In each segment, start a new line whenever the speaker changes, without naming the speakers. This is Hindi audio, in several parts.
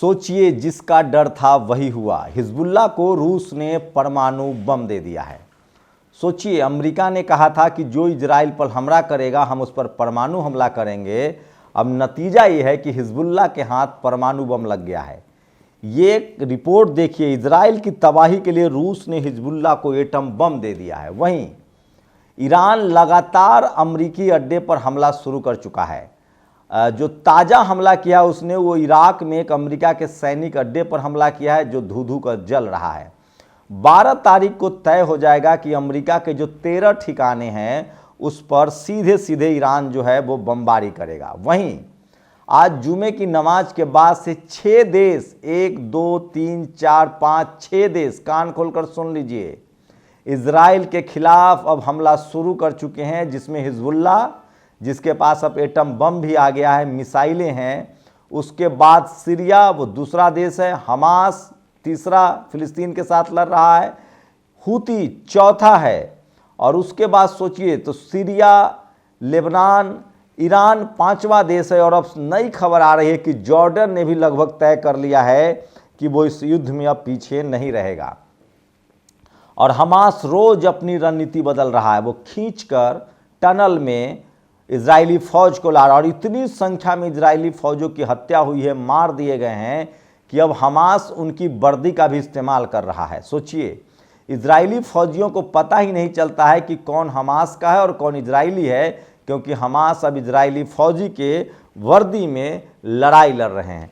सोचिए, जिसका डर था वही हुआ। हिजबुल्लाह को रूस ने परमाणु बम दे दिया है। सोचिए, अमेरिका ने कहा था कि जो इजराइल पर हमला करेगा हम उस पर परमाणु हमला करेंगे। अब नतीजा ये है कि हिजबुल्लाह के हाथ परमाणु बम लग गया है। ये रिपोर्ट देखिए, इजराइल की तबाही के लिए रूस ने हिजबुल्लाह को एटम बम दे दिया है। वहीं ईरान लगातार अमरीकी अड्डे पर हमला शुरू कर चुका है। जो ताज़ा हमला किया उसने वो इराक में एक अमेरिका के सैनिक अड्डे पर हमला किया है जो धू धू कर जल रहा है। 12 तारीख को तय हो जाएगा कि अमेरिका के जो 13 ठिकाने हैं उस पर सीधे सीधे ईरान जो है वो बमबारी करेगा। वहीं आज जुमे की नमाज के बाद से 6 देश, 1 2 3 4 5 6 देश, कान खोलकर सुन लीजिए, इजराइल के खिलाफ अब हमला शुरू कर चुके हैं, जिसमें हिजबुल्लाह, जिसके पास अब एटम बम भी आ गया है, मिसाइलें हैं। उसके बाद सीरिया, वो दूसरा देश है। हमास तीसरा, फिलिस्तीन के साथ लड़ रहा है। हूती चौथा है। और उसके बाद सोचिए तो सीरिया, लेबनान, ईरान पांचवा देश है। और अब नई खबर आ रही है कि जॉर्डन ने भी लगभग तय कर लिया है कि वो इस युद्ध में अब पीछे नहीं रहेगा। और हमास रोज अपनी रणनीति बदल रहा है। वो खींचकर टनल में इजरायली फौज को ला रहा है। और इतनी संख्या में इजरायली फौजों की हत्या हुई है, मार दिए गए हैं कि अब हमास उनकी वर्दी का भी इस्तेमाल कर रहा है। सोचिए, इजरायली फौजियों को पता ही नहीं चलता है कि कौन हमास का है और कौन इजरायली है, क्योंकि हमास अब इजरायली फौजी के वर्दी में लड़ाई लड़ रहे हैं।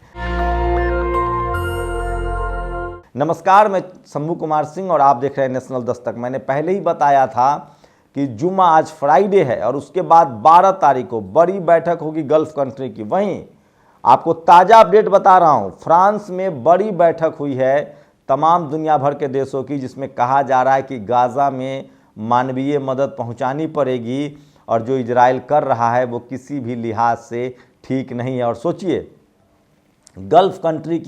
नमस्कार, मैं शंभू कुमार सिंह और आप देख रहे हैं नेशनल दस्तक। मैंने पहले ही बताया था कि जुम्मा आज फ्राइडे है और उसके बाद 12 तारीख को बड़ी बैठक होगी गल्फ कंट्री की। वहीं आपको ताज़ा अपडेट बता रहा हूं, फ्रांस में बड़ी बैठक हुई है तमाम दुनिया भर के देशों की, जिसमें कहा जा रहा है कि गाज़ा में मानवीय मदद पहुंचानी पड़ेगी और जो इजराइल कर रहा है वो किसी भी लिहाज से ठीक नहीं है। और सोचिए, गल्फ कंट्री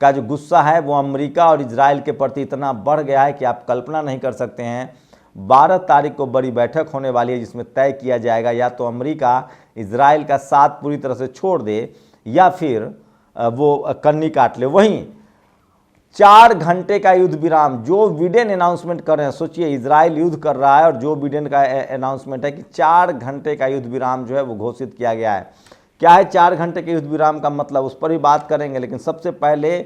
का जो गुस्सा है वो अमेरिका और इजराइल के प्रति इतना बढ़ गया है कि आप कल्पना नहीं कर सकते हैं। 12 तारीख को बड़ी बैठक होने वाली है जिसमें तय किया जाएगा या तो अमेरिका इजराइल का साथ पूरी तरह से छोड़ दे या फिर वो कन्नी काट ले। वहीं 4 घंटे का युद्ध विराम जो बिडेन अनाउंसमेंट कर रहे हैं। सोचिए, इजराइल युद्ध कर रहा है और जो बिडेन का अनाउंसमेंट है कि 4 घंटे का युद्ध विराम जो है वो घोषित किया गया है। क्या है 4 घंटे के युद्ध विराम का मतलब, उस पर ही बात करेंगे। लेकिन सबसे पहले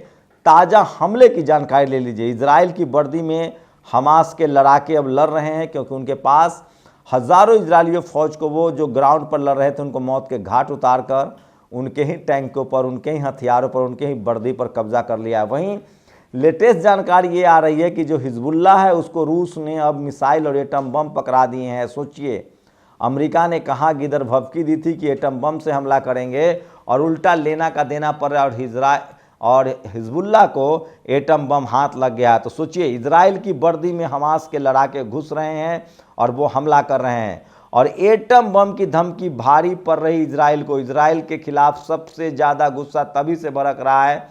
ताज़ा हमले की जानकारी ले लीजिए। इजराइल की वर्दी में हमास के लड़ाके अब लड़ रहे हैं, क्योंकि उनके पास हज़ारों इजरायली फौज को वो जो ग्राउंड पर लड़ रहे थे उनको मौत के घाट उतार कर उनके ही टैंकों पर, उनके ही हथियारों पर, उनके ही वर्दी पर कब्जा कर लिया है। वहीं लेटेस्ट जानकारी ये आ रही है कि जो हिजबुल्लाह है उसको रूस ने अब मिसाइल और एटम बम पकड़ा दिए हैं। सोचिए, अमेरिका ने कहा गिदर भभकी दी थी कि एटम बम से हमला करेंगे और उल्टा लेना का देना पड़ रहा है और हिजबुल्लाह को एटम बम हाथ लग गया। तो सोचिए, इजराइल की वर्दी में हमास के लड़ाके घुस रहे हैं और वो हमला कर रहे हैं और एटम बम की धमकी भारी पड़ रही इजराइल को। इजराइल के खिलाफ सबसे ज़्यादा गुस्सा तभी से भड़क रहा है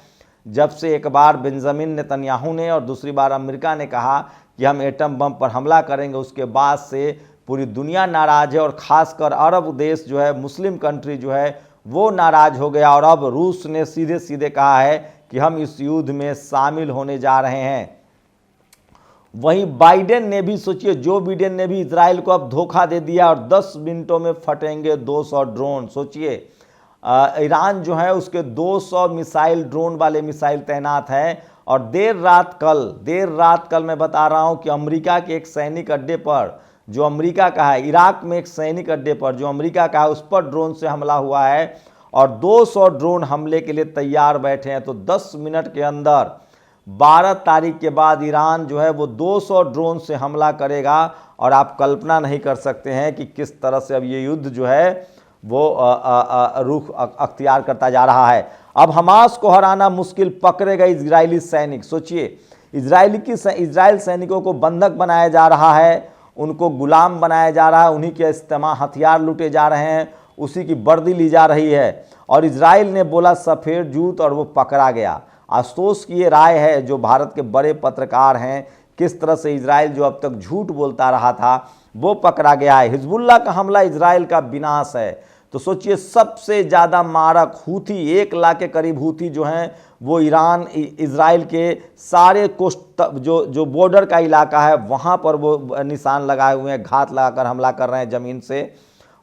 जब से एक बार बेंजामिन नेतन्याहू ने और दूसरी बार अमेरिका ने कहा कि हम एटम बम पर हमला करेंगे। उसके बाद से पूरी दुनिया नाराज़ है और ख़ासकर अरब देश जो है, मुस्लिम कंट्री जो है वो नाराज़ हो गया। और अब रूस ने सीधे सीधे कहा है कि हम इस युद्ध में शामिल होने जा रहे हैं। वहीं बाइडेन ने भी, सोचिए, जो बिडेन ने भी इजराइल को अब धोखा दे दिया और 10 मिनटों में फटेंगे 200 ड्रोन। सोचिए, ईरान जो है उसके 200 मिसाइल, ड्रोन वाले मिसाइल तैनात है। और देर रात कल मैं बता रहा हूं कि अमेरिका के एक सैनिक अड्डे पर, जो अमेरिका का है, इराक में एक सैनिक अड्डे पर जो अमेरिका का है, उस पर ड्रोन से हमला हुआ है और 200 ड्रोन हमले के लिए तैयार बैठे हैं। तो 10 मिनट के अंदर 12 तारीख के बाद ईरान जो है वो 200 ड्रोन से हमला करेगा और आप कल्पना नहीं कर सकते हैं कि किस तरह से अब ये युद्ध जो है वो रुख अख्तियार करता जा रहा है। अब हमास को हराना मुश्किल, पकड़ेगा इजरायली सैनिक। सोचिए, इजराइल सैनिकों को बंधक बनाया जा रहा है, उनको गुलाम बनाया जा रहा है, उन्हीं के इस्तेमाल हथियार लूटे जा रहे हैं, उसी की वर्दी ली जा रही है। और इजराइल ने बोला सफ़ेद जूत और वो पकड़ा गया। आशुतोष की ये राय है, जो भारत के बड़े पत्रकार हैं, किस तरह से इजराइल जो अब तक झूठ बोलता रहा था वो पकड़ा गया है। हिजबुल्लाह का हमला इजराइल का विनाश है। तो सोचिए सबसे ज़्यादा मारक हूथी 1 लाख के करीब हूथी जो हैं वो ईरान इजराइल के सारे कोस्ट जो बॉर्डर का इलाका है वहाँ पर वो निशान लगाए हुए हैं, घात लगाकर हमला कर रहे हैं ज़मीन से।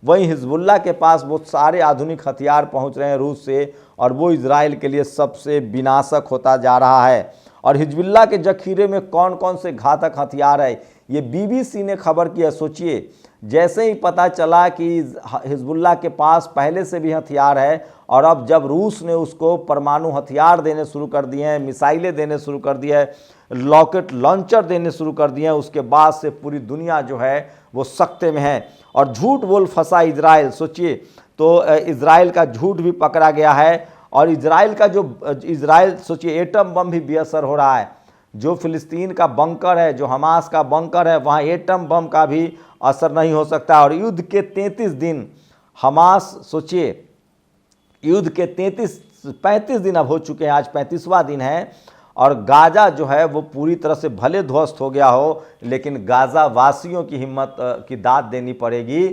वहीं हिजबुल्लाह के पास बहुत सारे आधुनिक हथियार पहुँच रहे हैं रूस से, और वो इजराइल के लिए सबसे विनाशक होता जा रहा है। और हिजबुल्लाह के जखीरे में कौन कौन से घातक हथियार है ये बीबीसी ने खबर की है। सोचिए जैसे ही पता चला कि हिजबुल्लाह के पास पहले से भी हथियार है, और अब जब रूस ने उसको परमाणु हथियार देने शुरू कर दिए हैं, मिसाइलें देने शुरू कर दिए हैं, रॉकेट लॉन्चर देने शुरू कर दिए हैं, उसके बाद से पूरी दुनिया जो है वो सख्ते में है। और झूठ बोल फंसा इजराइल। सोचिए तो इजराइल का झूठ भी पकड़ा गया है, और इजराइल सोचिए एटम बम भी बेअसर हो रहा है। जो फिलिस्तीन का बंकर है, जो हमास का बंकर है, वहाँ एटम बम का भी असर नहीं हो सकता। और युद्ध के 33 दिन हमास, सोचिए युद्ध के 35 दिन अब हो चुके हैं, आज 35वां दिन है, और गाजा जो है वो पूरी तरह से भले ध्वस्त हो गया हो, लेकिन गाजा वासियों की हिम्मत की दाद देनी पड़ेगी।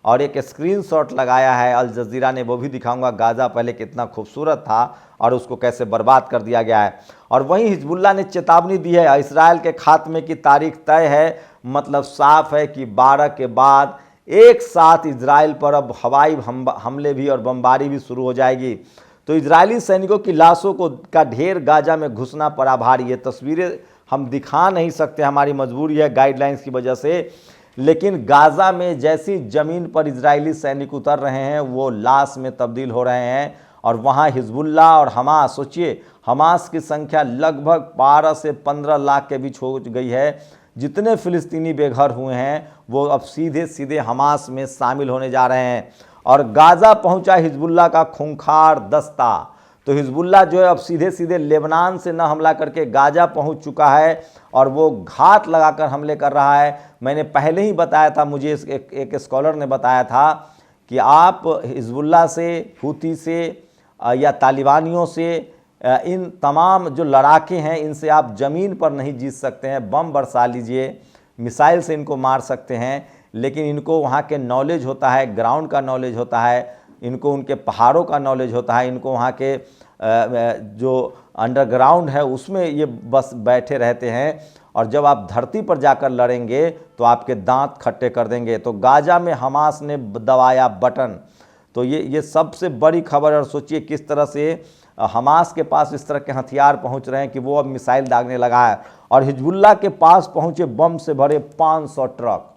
और एक स्क्रीनशॉट लगाया है अल जजीरा ने, वो भी दिखाऊंगा। गाजा पहले कितना खूबसूरत था और उसको कैसे बर्बाद कर दिया गया है। और वहीं हिजबुल्लाह ने चेतावनी दी है, इस्राएल के खात्मे की तारीख तय है। मतलब साफ है कि 12 के बाद एक साथ इजराइल पर अब हवाई हमले भी और बमबारी भी शुरू हो जाएगी। तो इजरायली सैनिकों की लाशों का ढेर गाजा में घुसना पड़ा भारी। ये तस्वीरें हम दिखा नहीं सकते, हमारी मजबूरी है गाइडलाइंस की वजह से। लेकिन गाजा में जैसी ज़मीन पर इजरायली सैनिक उतर रहे हैं वो लाश में तब्दील हो रहे हैं। और वहाँ हिजबुल्लाह और हमास, सोचिए हमास की संख्या लगभग 12 से 15 लाख के बीच हो गई है। जितने फिलिस्तीनी बेघर हुए हैं वो अब सीधे सीधे हमास में शामिल होने जा रहे हैं। और गाजा पहुंचा हिजबुल्लाह का खूंखार दस्ता। तो हिजबुल्लाह जो है अब सीधे सीधे लेबनान से न हमला करके गाजा पहुंच चुका है, और वो घात लगाकर हमले कर रहा है। मैंने पहले ही बताया था, मुझे एक स्कॉलर ने बताया था कि आप हिजबुल्लाह से, हूती से या तालिबानियों से, इन तमाम जो लड़ाके हैं इनसे आप ज़मीन पर नहीं जीत सकते हैं। बम बरसा लीजिए, मिसाइल से इनको मार सकते हैं, लेकिन इनको वहाँ के नॉलेज होता है, ग्राउंड का नॉलेज होता है, इनको उनके पहाड़ों का नॉलेज होता है, इनको वहाँ के जो अंडरग्राउंड है उसमें ये बस बैठे रहते हैं। और जब आप धरती पर जाकर लड़ेंगे तो आपके दांत खट्टे कर देंगे। तो गाजा में हमास ने दबाया बटन। तो ये सबसे बड़ी खबर है। और सोचिए किस तरह से हमास के पास इस तरह के हथियार पहुंच रहे हैं कि वो अब मिसाइल दागने लगा है। और हिजबुल्लाह के पास पहुंचे बम से भरे 500 ट्रक।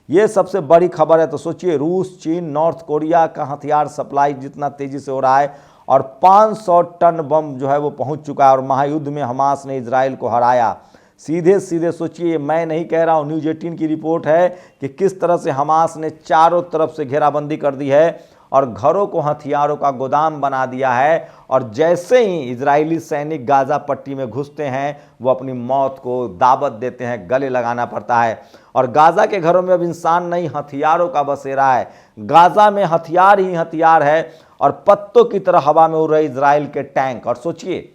ये सबसे बड़ी खबर है। तो सोचिए रूस, चीन, नॉर्थ कोरिया का हथियार सप्लाई जितना तेज़ी से हो रहा है, और 500 टन बम जो है वो पहुंच चुका है। और महायुद्ध में हमास ने इजराइल को हराया। सीधे सीधे सोचिए, मैं नहीं कह रहा हूँ, न्यूज़ 18 की रिपोर्ट है कि किस तरह से हमास ने चारों तरफ से घेराबंदी कर दी है और घरों को हथियारों का गोदाम बना दिया है। और जैसे ही इजरायली सैनिक गाजा पट्टी में घुसते हैं वो अपनी मौत को दावत देते हैं, गले लगाना पड़ता है। और गाजा के घरों में अब इंसान नहीं, हथियारों का बसेरा है। गाजा में हथियार ही हथियार है, और पत्तों की तरह हवा में उड़ रहे इजराइल के टैंक। और सोचिए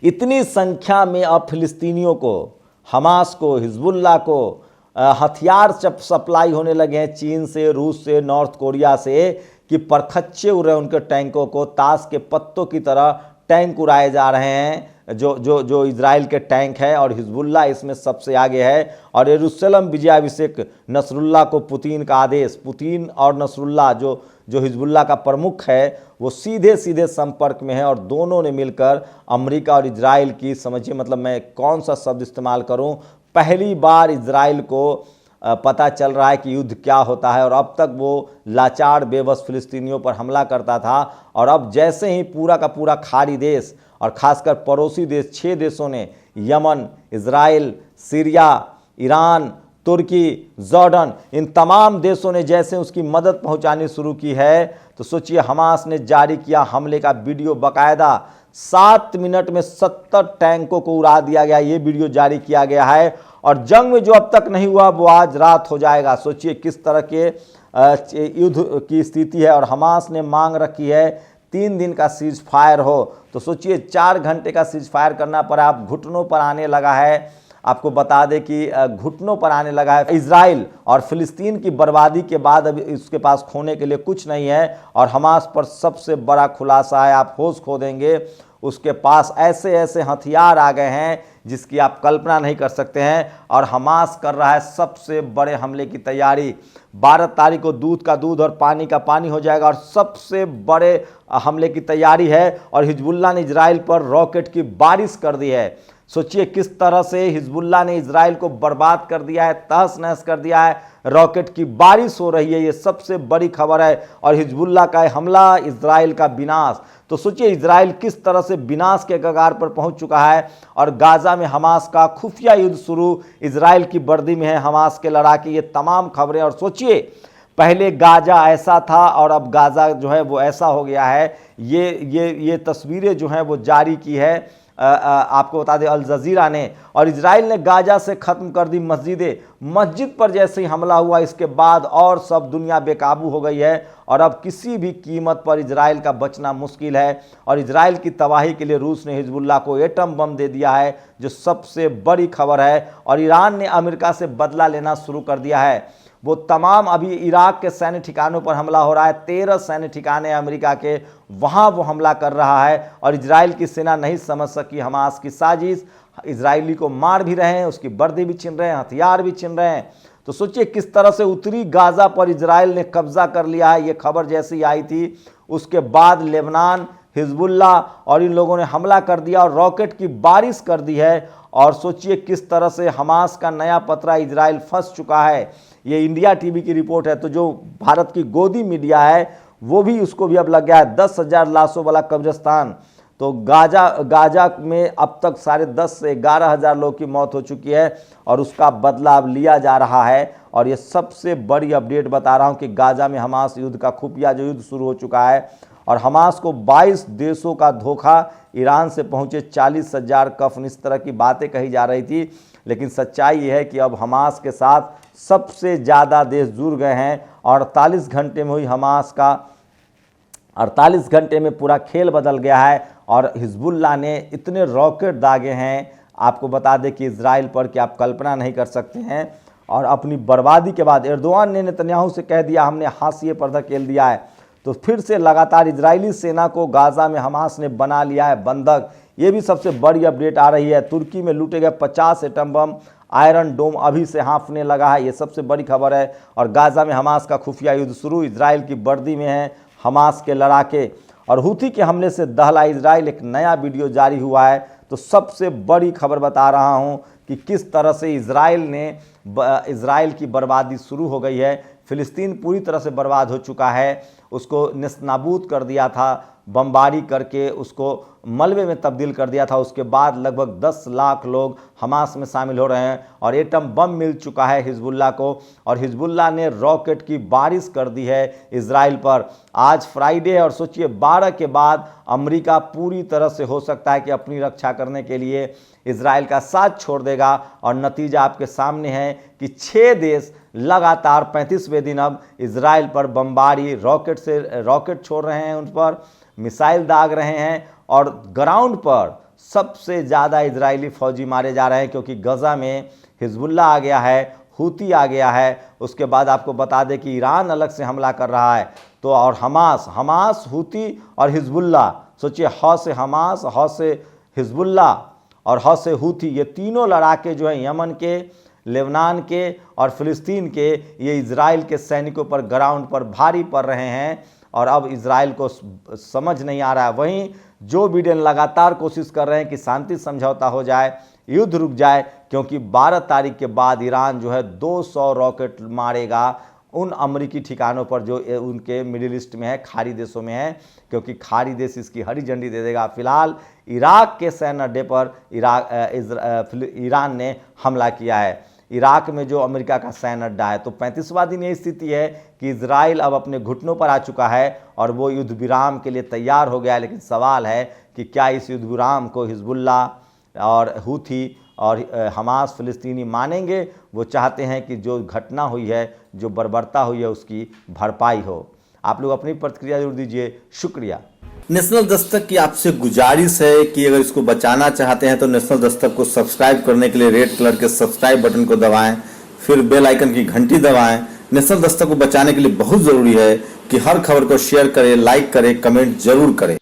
इतनी संख्या में अब फिलिस्तीनियों को, हमास को, हिजबुल्लाह को हथियार सप्लाई होने लगे हैं चीन से, रूस से, नॉर्थ कोरिया से, कि परखच्चे उड़ रहे हैं उनके टैंकों को। ताश के पत्तों की तरह टैंक उड़ाए जा रहे हैं जो इजराइल के टैंक है। और हिजबुल्लाह इसमें सबसे आगे है। और यरूशलेम विजयाभिषेक नसरुल्लाह को पुतिन का आदेश। पुतिन और नसरुल्लाह जो हिजबुल्लाह का प्रमुख है वो सीधे सीधे संपर्क में है, और दोनों ने मिलकर अमेरिका और इजराइल की, समझिए मतलब मैं कौन सा शब्द इस्तेमाल करूं, पहली बार इजराइल को पता चल रहा है कि युद्ध क्या होता है। और अब तक वो लाचार बेबस फिलिस्तीनियों पर हमला करता था, और अब जैसे ही पूरा का पूरा खाड़ी देश और खासकर पड़ोसी देश 6 देशों ने, यमन, इजराइल, सीरिया, ईरान, तुर्की, जॉर्डन, इन तमाम देशों ने जैसे उसकी मदद पहुंचानी शुरू की है, तो सोचिए हमास ने जारी किया हमले का वीडियो। बाकायदा 7 मिनट में 70 टैंकों को उड़ा दिया गया, ये वीडियो जारी किया गया है। और जंग में जो अब तक नहीं हुआ वो आज रात हो जाएगा। सोचिए किस तरह के युद्ध की स्थिति है। और हमास ने मांग रखी है 3 दिन का सीज फायर हो। तो सोचिए 4 घंटे का सीज फायर करना पड़ा, अब घुटनों पर आने लगा है। आपको बता दें कि घुटनों पर आने लगा है। इजराइल और फिलिस्तीन की बर्बादी के बाद अब इसके पास खोने के लिए कुछ नहीं है और हमास पर सबसे बड़ा खुलासा है, आप होश खो देंगे। उसके पास ऐसे ऐसे हथियार आ गए हैं जिसकी आप कल्पना नहीं कर सकते हैं और हमास कर रहा है सबसे बड़े हमले की तैयारी। 12 तारीख को दूध का दूध और पानी का पानी हो जाएगा और सबसे बड़े हमले की तैयारी है और हिजबुल्लाह ने इजराइल पर रॉकेट की बारिश कर दी है। सोचिए किस तरह से हिजबुल्लाह ने इजराइल को बर्बाद कर दिया है, तहस नहस कर दिया है। रॉकेट की बारिश हो रही है, ये सबसे बड़ी खबर है और हिजबुल्लाह का हमला, इजराइल का विनाश। तो सोचिए इजराइल किस तरह से विनाश के कगार पर पहुंच चुका है और गाजा में हमास का खुफिया युद्ध शुरू, इजराइल की वर्दी में है हमास के लड़ाके। ये तमाम खबरें, और सोचिए पहले गाजा ऐसा था और अब गाजा जो है वो ऐसा हो गया है। ये तस्वीरें जो हैं वो जारी की है आपको बता दें अल जजीरा ने, और इजराइल ने गाजा से ख़त्म कर दी मस्जिदें। मस्जिद पर जैसे ही हमला हुआ इसके बाद और सब दुनिया बेकाबू हो गई है और अब किसी भी कीमत पर इजराइल का बचना मुश्किल है। और इजराइल की तबाही के लिए रूस ने हिजबुल्लाह को एटम बम दे दिया है, जो सबसे बड़ी खबर है। और ईरान ने अमेरिका से बदला लेना शुरू कर दिया है। वो तमाम, अभी इराक के सैन्य ठिकानों पर हमला हो रहा है, 13 सैन्य ठिकाने अमेरिका के, वहाँ वो हमला कर रहा है और इजराइल की सेना नहीं समझ सकी हमास की साजिश। इजरायली को मार भी रहे हैं, उसकी वर्दी भी छीन रहे हैं, हथियार भी छीन रहे हैं। तो सोचिए किस तरह से उत्तरी गाजा पर इजराइल ने कब्जा कर लिया है। ये खबर जैसी आई थी उसके बाद लेबनान, हिजबुल्लाह और इन लोगों ने हमला कर दिया और रॉकेट की बारिश कर दी है। और सोचिए किस तरह से हमास का नया पतरा इजराइल फंस चुका है। ये इंडिया टीवी की रिपोर्ट है। तो जो भारत की गोदी मीडिया है वो भी, उसको भी अब लग गया है 10,000 लाशों वाला कब्रिस्तान। तो गाजा में अब तक 10.5 से 11,000 लोगों की मौत हो चुकी है और उसका बदला अब लिया जा रहा है। और ये सबसे बड़ी अपडेट बता रहा हूँ कि गाजा में हमास युद्ध का खुफिया जो युद्ध शुरू हो चुका है और हमास को 22 देशों का धोखा, ईरान से पहुँचे 40,000 कफन, इस तरह की बातें कही जा रही थी। लेकिन सच्चाई ये है कि अब हमास के साथ सबसे ज़्यादा देश जुड़ गए हैं और 48 घंटे में हुई हमास का 48 घंटे में पूरा खेल बदल गया है। और हिजबुल्लाह ने इतने रॉकेट दागे हैं, आपको बता दें कि इजराइल पर, कि आप कल्पना नहीं कर सकते हैं। और अपनी बर्बादी के बाद एर्दोआन ने नेतन्याहू से कह दिया हमने हाशिए पर धकेल दिया है। तो फिर से लगातार इजरायली सेना को गाजा में हमास ने बना लिया है बंधक। ये भी सबसे बड़ी अपडेट आ रही है। तुर्की में लूटे गए 50 एटम बम, आयरन डोम अभी से हाँफने लगा है, ये सबसे बड़ी खबर है। और गाजा में हमास का खुफिया युद्ध शुरू, इजराइल की वर्दी में है हमास के लड़ाके। और हूथी के हमले से दहला इजराइल, एक नया वीडियो जारी हुआ है। तो सबसे बड़ी खबर बता रहा हूँ कि किस तरह से इजराइल की बर्बादी शुरू हो गई है। फिलिस्तीन पूरी तरह से बर्बाद हो चुका है, उसको नेस्तनाबूद कर दिया था, बमबारी करके उसको मलबे में तब्दील कर दिया था। उसके बाद लगभग 10 लाख लोग हमास में शामिल हो रहे हैं और एटम बम मिल चुका है हिजबुल्लाह को। और हिजबुल्लाह ने रॉकेट की बारिश कर दी है इजराइल पर। आज फ्राइडे है और सोचिए 12 के बाद अमेरिका पूरी तरह से हो सकता है कि अपनी रक्षा करने के लिए इजराइल का साथ छोड़ देगा। और नतीजा आपके सामने है कि 6 देश लगातार 35वें दिन अब इजराइल पर बमबारी, रॉकेट छोड़ रहे हैं, उन पर मिसाइल दाग रहे हैं। और ग्राउंड पर सबसे ज़्यादा इजरायली फौजी मारे जा रहे हैं क्योंकि गजा में हिजबुल्लाह आ गया है, हूती आ गया है। उसके बाद आपको बता दें कि ईरान अलग से हमला कर रहा है। तो और हमास, हूती और हिजबुल्लाह, सोचिए ह से हमास, ह से हिजबुल्लाह और ह से हूती, ये तीनों लड़ाके जो हैं यमन के, लेबनान के और फिलिस्तीन के, ये इजराइल के सैनिकों पर ग्राउंड पर भारी पड़ रहे हैं। और अब इजराइल को समझ नहीं आ रहा है। वहीं जो बिडेन लगातार कोशिश कर रहे हैं कि शांति समझौता हो जाए, युद्ध रुक जाए, क्योंकि 12 तारीख के बाद ईरान जो है 200 रॉकेट मारेगा उन अमेरिकी ठिकानों पर जो उनके मिडिल ईस्ट में है, खाड़ी देशों में है, क्योंकि खाड़ी देश इसकी हरी झंडी दे देगा। फिलहाल इराक के सैन्य अड्डे पर ईरान ने हमला किया है। इराक में जो अमेरिका का सैन्य अड्डा है। तो 35वां दिन ये स्थिति है कि इजराइल अब अपने घुटनों पर आ चुका है और वो युद्ध विराम के लिए तैयार हो गया है। लेकिन सवाल है कि क्या इस युद्ध विराम को हिजबुल्लाह और हूथी और हमास फिलिस्तीनी मानेंगे? वो चाहते हैं कि जो घटना हुई है, जो बर्बरता हुई है, उसकी भरपाई हो। आप लोग अपनी प्रतिक्रिया जरूर दीजिए। शुक्रिया।
नेशनल दस्तक की आपसे गुजारिश है कि अगर इसको बचाना चाहते हैं तो नेशनल दस्तक को सब्सक्राइब करने के लिए रेड कलर के सब्सक्राइब बटन को दबाएं, फिर बेल आइकन की घंटी दबाएं। नेशनल दस्तक को बचाने के लिए बहुत जरूरी है कि हर खबर को शेयर करें, लाइक करें, कमेंट जरूर करें।